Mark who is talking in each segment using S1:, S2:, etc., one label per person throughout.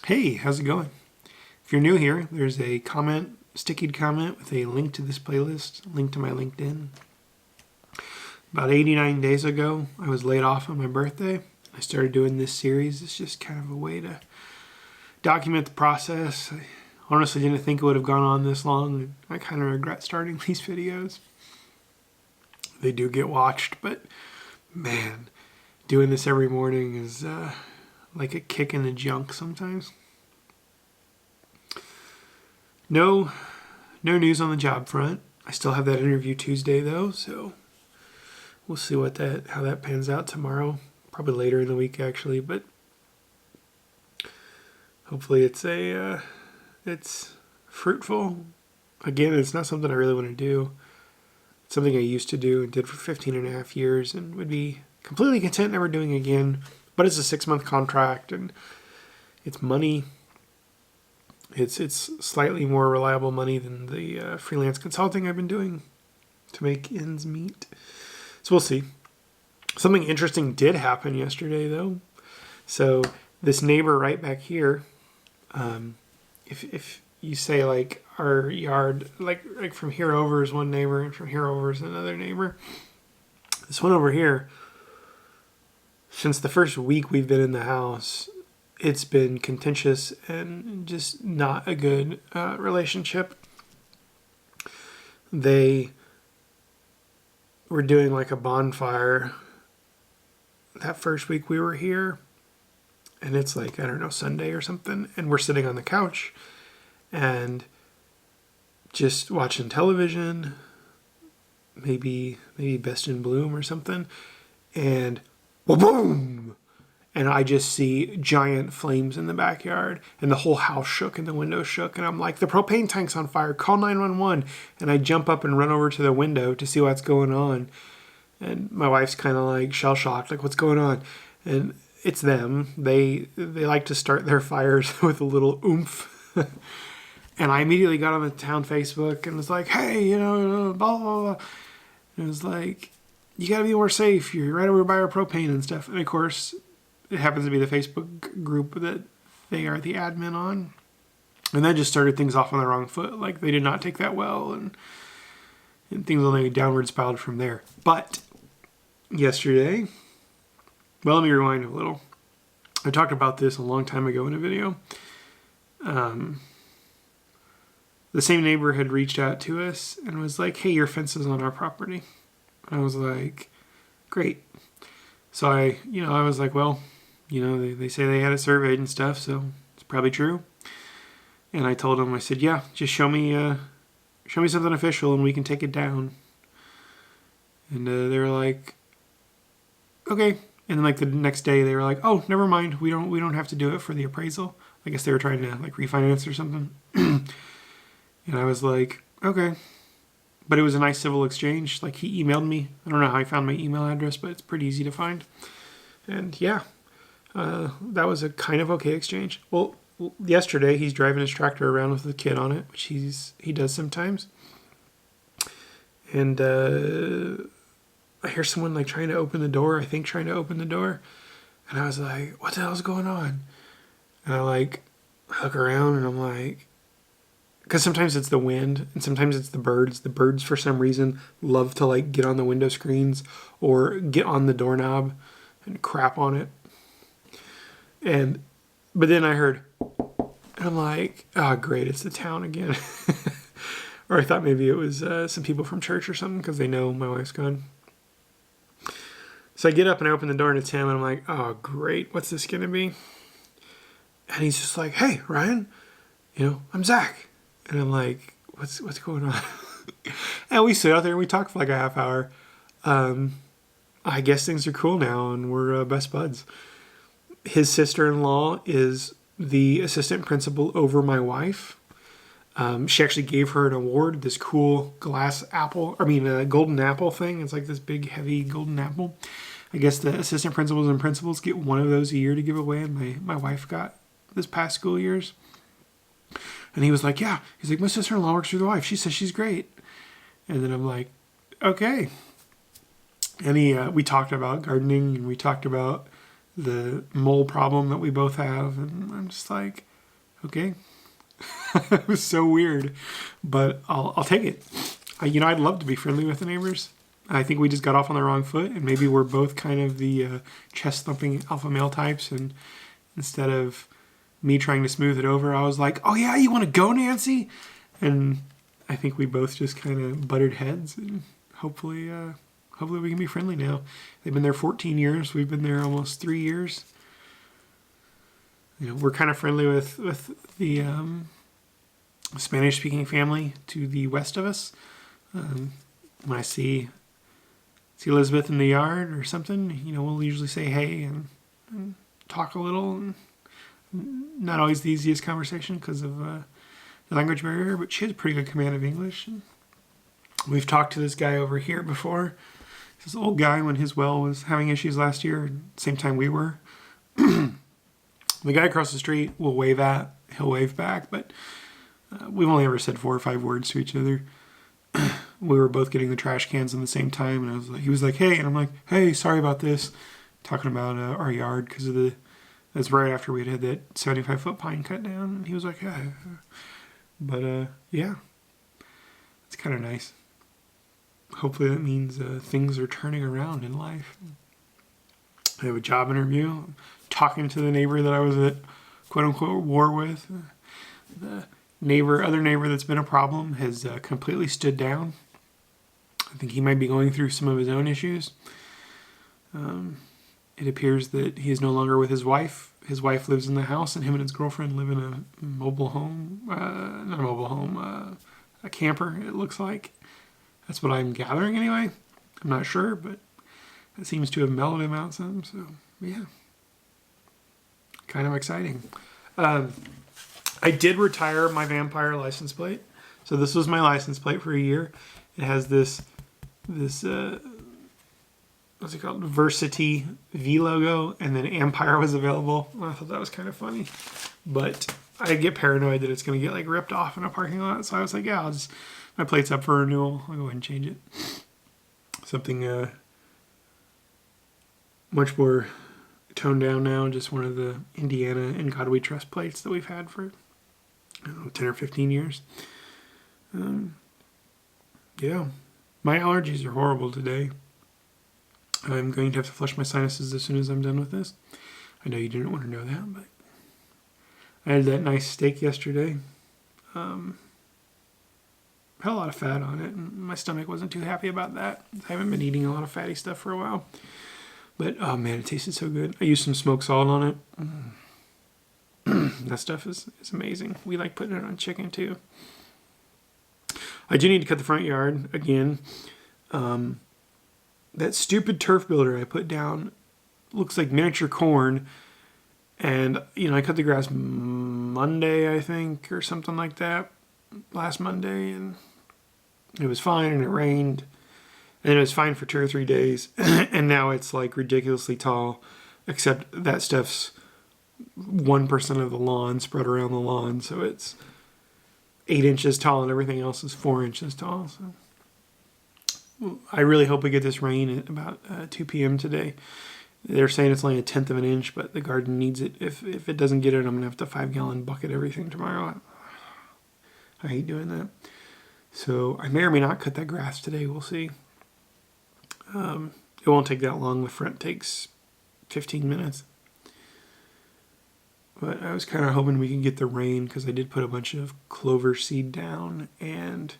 S1: Hey, how's it going? If you're new here, there's a comment, stickied comment with a link to this playlist, link to my LinkedIn. About 89 days ago, I was laid off on my birthday. I started doing this series. It's just kind of a way to document the process. I honestly didn't think it would have gone on this long. I kind of regret starting these videos. They do get watched, but man, doing this every morning is like a kick in the junk sometimes. No news on the job front. I still have that interview Tuesday though, so we'll see how that pans out tomorrow. Probably later in the week actually, but hopefully it's fruitful. Again, it's not something I really want to do. It's something I used to do and did for 15 and a half years and would be completely content never doing again. But it's a 6-month contract and it's money. It's slightly more reliable money than the freelance consulting I've been doing to make ends meet. So we'll see. Something interesting did happen yesterday, though. So this neighbor right back here, if you say like our yard, like from here over is one neighbor and from here over is another neighbor. This one over here, since the first week we've been in the house, it's been contentious and just not a good relationship. They were doing like a bonfire that first week we were here, and it's like, I don't know, Sunday or something, and we're sitting on the couch and just watching television, maybe Best in Bloom or something, and boom! And I just see giant flames in the backyard, and the whole house shook and the window shook, and I'm like, the propane tank's on fire, call 911. And I jump up and run over to the window to see what's going on. And my wife's kind of like shell-shocked, like, what's going on? And it's them. They like to start their fires with a little oomph. And I immediately got on the town Facebook and was like, hey, blah, blah, blah. And it was like, you gotta be more safe. You're right over by our propane and stuff. And of course, it happens to be the Facebook group that they are the admin on. And that just started things off on the wrong foot. Like, they did not take that well, and things only downward spiraled from there. But yesterday, well, let me rewind a little. I talked about this a long time ago in a video. The same neighbor had reached out to us and was like, hey, your fence is on our property. And I was like, great. So I was like, well, they say they had it surveyed and stuff, so it's probably true. And I told them, I said, yeah, just show me something official and we can take it down. And they were like, okay. And then like the next day they were like, oh, never mind. We don't have to do it for the appraisal. I guess they were trying to like refinance or something. And I was like, okay. But it was a nice civil exchange. Like, he emailed me. I don't know how he found my email address, but it's pretty easy to find. And yeah, that was a kind of okay exchange. Well, yesterday he's driving his tractor around with the kid on it, which he does sometimes. And I hear someone like trying to open the door. And I was like, what the hell's going on? And I like look around and I'm like, because sometimes it's the wind and sometimes it's the birds. The birds, for some reason, love to like get on the window screens or get on the doorknob and crap on it. But then I heard, and I'm like, oh, great, it's the town again. Or I thought maybe it was some people from church or something because they know my wife's gone. So I get up and I open the door and it's him and I'm like, oh, great, what's this going to be? And he's just like, hey, Ryan, I'm Zach. And I'm like, what's going on? And we sit out there and we talk for like a half hour. I guess things are cool now and we're best buds. His sister-in-law is the assistant principal over my wife. She actually gave her an award, this cool golden apple thing. It's like this big, heavy golden apple. I guess the assistant principals and principals get one of those a year to give away, and my wife got this past school years. And he was like, yeah. He's like, my sister-in-law works for the wife. She says she's great. And then I'm like, okay. And we talked about gardening, and we talked about the mole problem that we both have. And I'm just like, okay. It was so weird, but I'll take it. I'd love to be friendly with the neighbors. I think we just got off on the wrong foot, and maybe we're both kind of the chest-thumping alpha male types, and instead of me trying to smooth it over, I was like, oh yeah, you want to go, Nancy? And I think we both just kind of butted heads, and hopefully we can be friendly now. They've been there 14 years. We've been there almost 3 years. We're kind of friendly with the Spanish-speaking family to the west of us. When I see Elizabeth in the yard or something, we'll usually say hey and talk a little. And not always the easiest conversation because of the language barrier, but she has a pretty good command of English. And we've talked to this guy over here before. This old guy when his well was having issues last year, same time we were. The guy across the street we'll wave at, he'll wave back, but we've only ever said 4 or 5 words to each other. We were both getting the trash cans at the same time, and he was like, hey, and I'm like, hey, sorry about this. Talking about our yard because of that's right after we had that 75-foot pine cut down, and he was like, yeah. But yeah, it's kind of nice. Hopefully that means things are turning around in life. I have a job interview. I'm talking to the neighbor that I was at quote-unquote war with. The other neighbor that's been a problem has completely stood down. I think he might be going through some of his own issues. It appears that he is no longer with his wife. His wife lives in the house, and him and his girlfriend live in a mobile home. Not a mobile home, a camper, it looks like. That's what I'm gathering anyway. I'm not sure, but it seems to have mellowed him out some. So, yeah. Kind of exciting. I did retire my vampire license plate. So this was my license plate for a year. It has this what's it called? Versity V logo, and then Empire was available. I thought that was kind of funny. But I get paranoid that it's going to get like ripped off in a parking lot. So I was like, yeah, my plate's up for renewal. I'll go ahead and change it. Something much more toned down now. Just one of the Indiana and God We Trust plates that we've had for 10 or 15 years. Yeah. My allergies are horrible today. I'm going to have to flush my sinuses as soon as I'm done with this. I know you didn't want to know that, but I had that nice steak yesterday. Had a lot of fat on it, and my stomach wasn't too happy about that. I haven't been eating a lot of fatty stuff for a while. But, oh man, it tasted so good. I used some smoked salt on it. That stuff is amazing. We like putting it on chicken, too. I do need to cut the front yard again. That stupid turf builder I put down looks like miniature corn. And, I cut the grass Monday, I think, or something like that. Last Monday, and it was fine, and it rained. And it was fine for 2 or 3 days. And now it's like ridiculously tall, except that stuff's 1% of the lawn spread around the lawn. So it's 8 inches tall, and everything else is 4 inches tall. So I really hope we get this rain at about 2 p.m. today. They're saying it's only 1/10 of an inch, but the garden needs it. If it doesn't get it, I'm going to have to 5-gallon bucket everything tomorrow. I hate doing that. So I may or may not cut that grass today. We'll see. It won't take that long. The front takes 15 minutes. But I was kind of hoping we could get the rain because I did put a bunch of clover seed down, and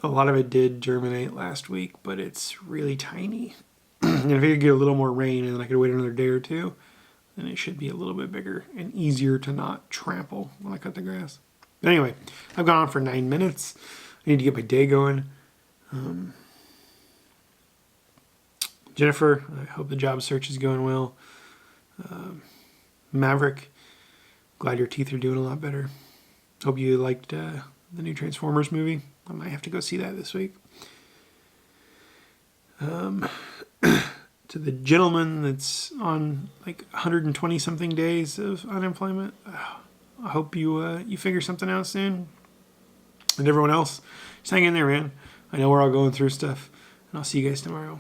S1: a lot of it did germinate last week, but it's really tiny. And if I could get a little more rain and then I could wait another day or two, then it should be a little bit bigger and easier to not trample when I cut the grass. But anyway, I've gone on for 9 minutes. I need to get my day going. Jennifer, I hope the job search is going well. Maverick, glad your teeth are doing a lot better. Hope you liked the new Transformers movie. I might have to go see that this week. To the gentleman that's on like 120 something days of unemployment, I hope you figure something out soon. And everyone else, just hang in there, man. I know we're all going through stuff, and I'll see you guys tomorrow.